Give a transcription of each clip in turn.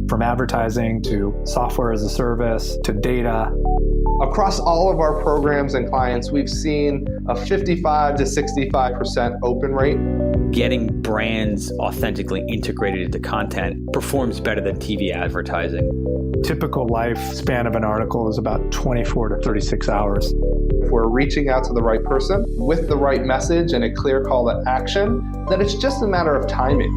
From advertising to software as a service to data. Across all of our programs and clients, we've seen a 55 to 65% open rate. Getting brands authentically integrated into content performs better than TV advertising. Typical lifespan of an article is about 24 to 36 hours. If we're reaching out to the right person with the right message and a clear call to action, then it's just a matter of timing.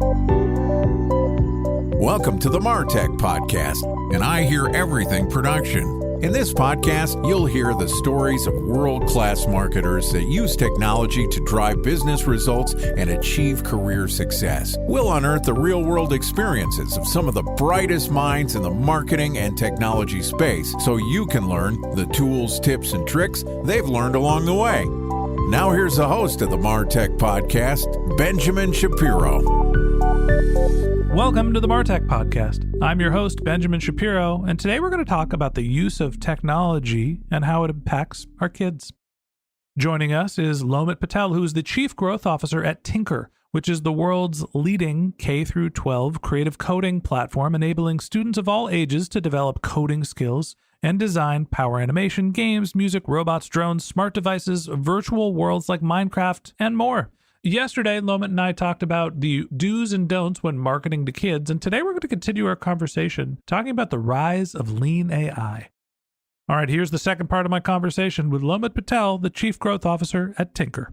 Welcome to the MarTech Podcast, and I Hear Everything production. In this podcast, you'll hear the stories of world-class marketers that use technology to drive business results and achieve career success. We'll unearth the real-world experiences of some of the brightest minds in the marketing and technology space so you can learn the tools, tips, and tricks they've learned along the way. Now here's the host of the MarTech Podcast, Benjamin Shapiro. Welcome to the MarTech Podcast. I'm your host, Benjamin Shapiro, and today we're going to talk about the use of technology and how it impacts our kids. Joining us is Lomit Patel, who is the Chief Growth Officer at Tynker, which is the world's leading K-12 creative coding platform, enabling students of all ages to develop coding skills and design power animation, games, music, robots, drones, smart devices, virtual worlds like Minecraft, and more. Yesterday, Lomit and I talked about the do's and don'ts when marketing to kids, and today we're going to continue our conversation talking about the rise of lean AI. All right, here's the second part of my conversation with Lomit Patel, the Chief Growth Officer at Tynker.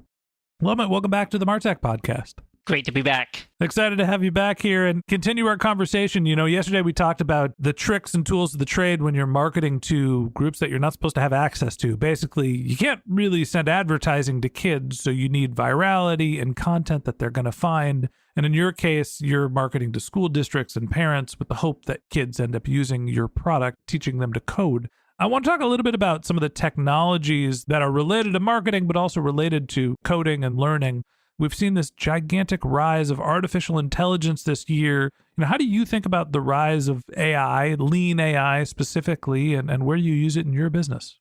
Lomit, welcome back to the MarTech Podcast. Great to be back. Excited to have you back here and continue our conversation. You know, yesterday we talked about the tricks and tools of the trade when you're marketing to groups that you're not supposed to have access to. Basically, you can't really send advertising to kids, so you need virality and content that they're going to find. And in your case, you're marketing to school districts and parents with the hope that kids end up using your product, teaching them to code. I want to talk a little bit about some of the technologies that are related to marketing, but also related to coding and learning. We've seen this gigantic rise of artificial intelligence this year. You know, how do you think about the rise of AI, lean AI specifically, and where you use it in your business?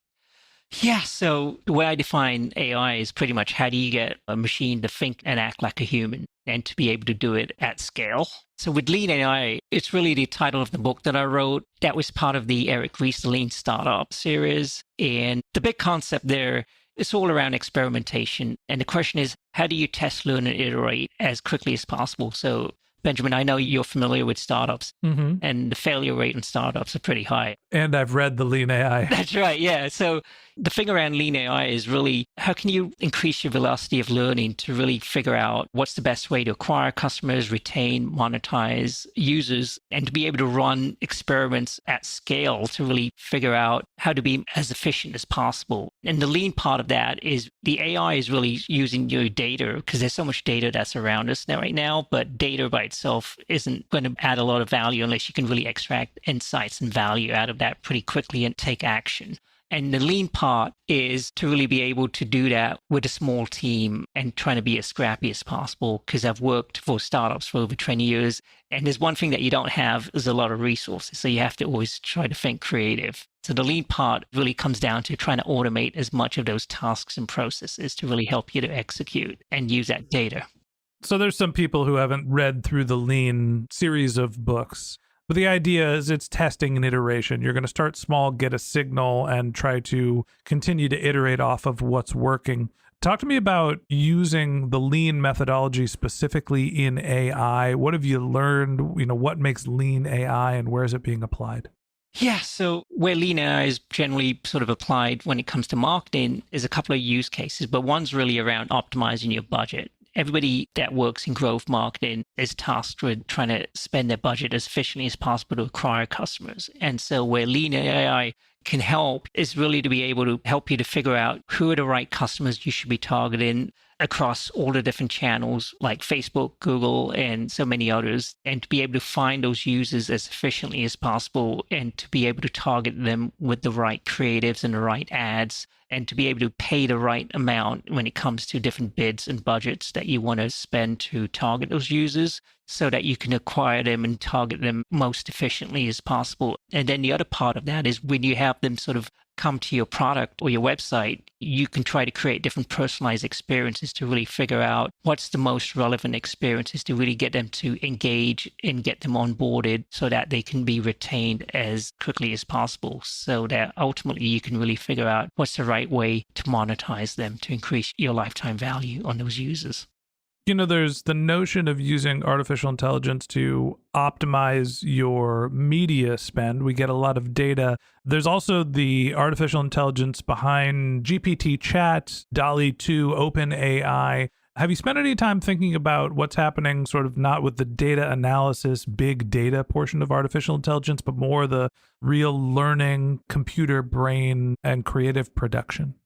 Yeah, so the way I define AI is pretty much how do you get a machine to think and act like a human and to be able to do it at scale. So with Lean AI, it's really the title of the book that I wrote. That was part of the Eric Ries Lean Startup series. And the big concept there, it's all around experimentation. And the question is, how do you test, learn, and iterate as quickly as possible? So, Benjamin, I know you're familiar with startups, and the failure rate in startups are pretty high. And I've read the Lean AI. That's right, yeah. So the thing around Lean AI is really, how can you increase your velocity of learning to really figure out what's the best way to acquire customers, retain, monetize users, and to be able to run experiments at scale to really figure out how to be as efficient as possible. And the lean part of that is the AI is really using your data, because there's so much data that's around us now right now, but data by itself isn't going to add a lot of value unless you can really extract insights and value out of that pretty quickly and take action. And the lean part is to really be able to do that with a small team and trying to be as scrappy as possible, because I've worked for startups for over 20 years. And there's one thing that you don't have is a lot of resources. So you have to always try to think creative. So the lean part really comes down to trying to automate as much of those tasks and processes to really help you to execute and use that data. So there's some people who haven't read through the Lean series of books. But the idea is it's testing and iteration. You're going to start small, get a signal, and try to continue to iterate off of what's working. Talk to me about using the lean methodology specifically in AI. What have you learned? You know, what makes lean AI and where is it being applied? Yeah, so where lean AI is generally sort of applied when it comes to marketing is a couple of use cases, but one's really around optimizing your budget. Everybody that works in growth marketing is tasked with trying to spend their budget as efficiently as possible to acquire customers. And so where Lean AI can help is really to be able to help you to figure out who are the right customers you should be targeting across all the different channels like Facebook, Google, and so many others, and to be able to find those users as efficiently as possible and to be able to target them with the right creatives and the right ads, and to be able to pay the right amount when it comes to different bids and budgets that you want to spend to target those users so that you can acquire them and target them most efficiently as possible. And then the other part of that is when you have them sort of come to your product or your website, you can try to create different personalized experiences to really figure out what's the most relevant experiences to really get them to engage and get them onboarded so that they can be retained as quickly as possible, so that ultimately you can really figure out what's the right way to monetize them to increase your lifetime value on those users. There's the notion of using artificial intelligence to optimize your media spend. We get a lot of data. There's also the artificial intelligence behind GPT chat, DALL-E 2, OpenAI. Have you spent any time thinking about what's happening sort of not with the data analysis, big data portion of artificial intelligence, but more the real learning, computer brain, and creative production?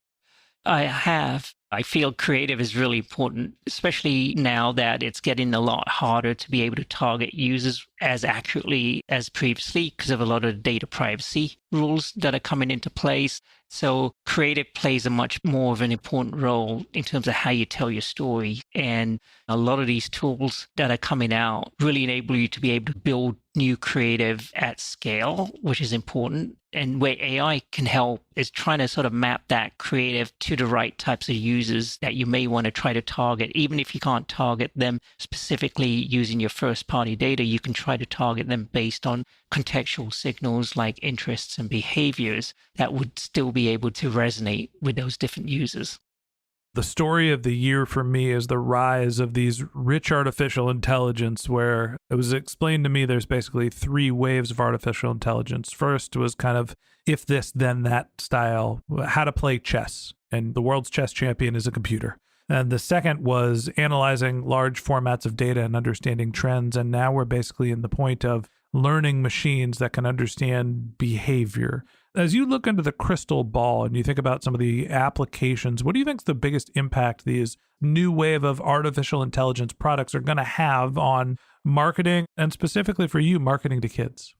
I have. I feel creative is really important, especially now that it's getting a lot harder to be able to target users as accurately as previously because of a lot of data privacy rules that are coming into place. So creative plays a much more of an important role in terms of how you tell your story. And a lot of these tools that are coming out really enable you to be able to build new creative at scale, which is important. And where AI can help is trying to sort of map that creative to the right types of users that you may want to try to target. Even if you can't target them specifically using your first party data, you can try to target them based on contextual signals like interests and behaviors that would still be able to resonate with those different users. The story of the year for me is the rise of these rich artificial intelligence, where it was explained to me there's basically 3 waves of artificial intelligence. First was kind of if this, then that style, how to play chess. And the world's chess champion is a computer. And the second was analyzing large formats of data and understanding trends. And now we're basically in the point of learning machines that can understand behavior. As you look into the crystal ball and you think about some of the applications, what do you think is the biggest impact these new wave of artificial intelligence products are going to have on marketing, and specifically for you, marketing to kids?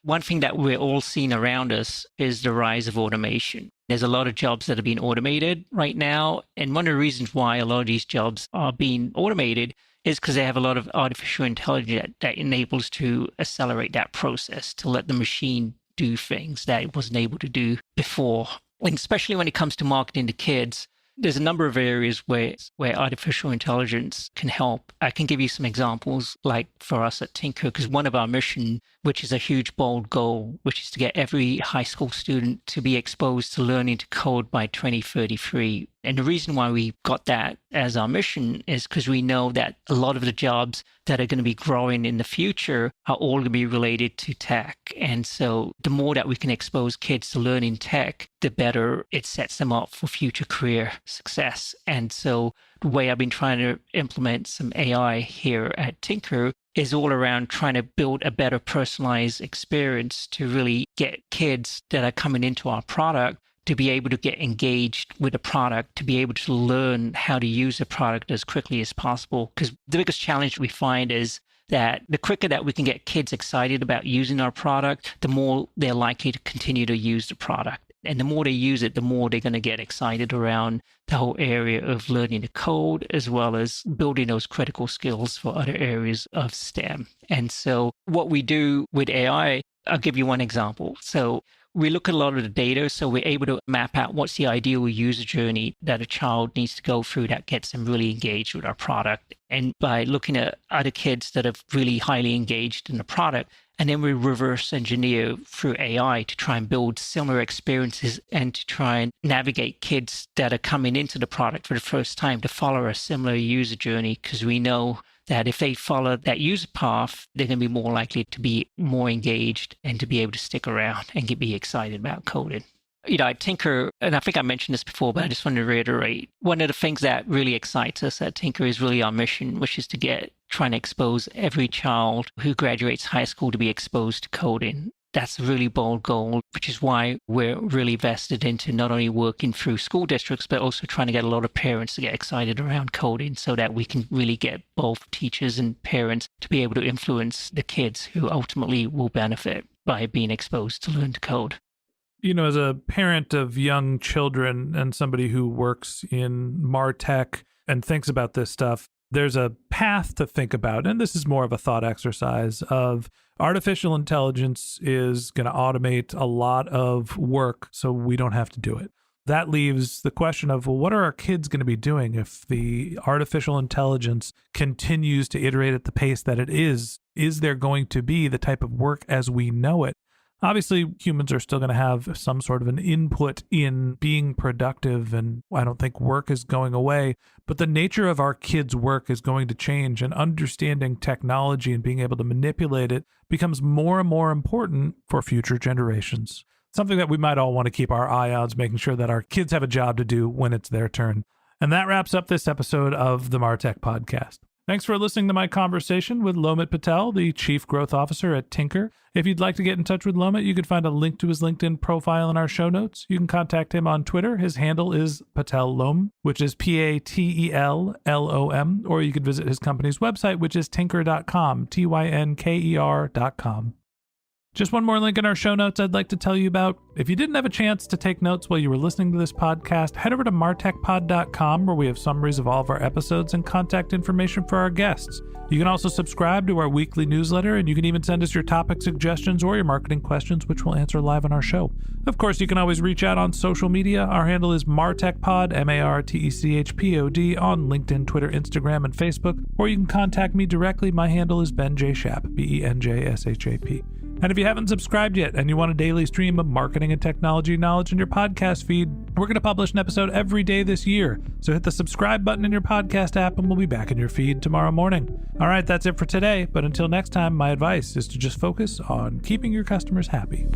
One thing that we're all seeing around us is the rise of automation. There's a lot of jobs that are being automated right now. And one of the reasons why a lot of these jobs are being automated is because they have a lot of artificial intelligence that enables to accelerate that process, to let the machine do things that it wasn't able to do before. And especially when it comes to marketing to kids, there's a number of areas where artificial intelligence can help. I can give you some examples, like for us at Tynker, because one of our mission, which is a huge, bold goal, which is to get every high school student to be exposed to learning to code by 2033. And the reason why we got that as our mission is because we know that a lot of the jobs that are going to be growing in the future are all going to be related to tech. And so the more that we can expose kids to learning tech, the better it sets them up for future career success. And so the way I've been trying to implement some AI here at Tynker is all around trying to build a better personalized experience to really get kids that are coming into our product to be able to get engaged with the product, to be able to learn how to use the product as quickly as possible. Because the biggest challenge we find is that the quicker that we can get kids excited about using our product, the more they're likely to continue to use the product. And the more they use it, the more they're going to get excited around the whole area of learning to code, as well as building those critical skills for other areas of STEM. And so what we do with AI, I'll give you one example. So we look at a lot of the data, so we're able to map out what's the ideal user journey that a child needs to go through that gets them really engaged with our product. And by looking at other kids that are really highly engaged in the product, and then we reverse engineer through AI to try and build similar experiences and to try and navigate kids that are coming into the product for the first time to follow a similar user journey, because we know that if they follow that user path, they're going to be more likely to be more engaged and to be able to stick around and be excited about coding. At Tynker, and I think I mentioned this before, but I just want to reiterate, one of the things that really excites us at Tynker is really our mission, which is to trying to expose every child who graduates high school to be exposed to coding. That's a really bold goal, which is why we're really vested into not only working through school districts, but also trying to get a lot of parents to get excited around coding so that we can really get both teachers and parents to be able to influence the kids who ultimately will benefit by being exposed to learn to code. As a parent of young children and somebody who works in MarTech and thinks about this stuff, There's a path to think about, and this is more of a thought exercise of artificial intelligence is going to automate a lot of work so we don't have to do it. That leaves the question of, well, what are our kids going to be doing if the artificial intelligence continues to iterate at the pace that it is? Is there going to be the type of work as we know it? Obviously, humans are still going to have some sort of an input in being productive, and I don't think work is going away, but the nature of our kids' work is going to change, and understanding technology and being able to manipulate it becomes more and more important for future generations. Something that we might all want to keep our eye on is making sure that our kids have a job to do when it's their turn. And that wraps up this episode of the Martech Podcast. Thanks for listening to my conversation with Lomit Patel, the Chief Growth Officer at Tynker. If you'd like to get in touch with Lomit, you can find a link to his LinkedIn profile in our show notes. You can contact him on Twitter. His handle is Patellom, which is Patellom, or you could visit his company's website, which is tynker.com, Tynker.com. Just one more link in our show notes I'd like to tell you about. If you didn't have a chance to take notes while you were listening to this podcast, head over to martechpod.com, where we have summaries of all of our episodes and contact information for our guests. You can also subscribe to our weekly newsletter, and you can even send us your topic suggestions or your marketing questions, which we'll answer live on our show. Of course, you can always reach out on social media. Our handle is martechpod, MARTECHPOD, on LinkedIn, Twitter, Instagram, and Facebook, or you can contact me directly. My handle is Ben J. Shap, BenJShap. And if you haven't subscribed yet and you want a daily stream of marketing and technology knowledge in your podcast feed, we're going to publish an episode every day this year. So hit the subscribe button in your podcast app and we'll be back in your feed tomorrow morning. All right, that's it for today. But until next time, my advice is to just focus on keeping your customers happy.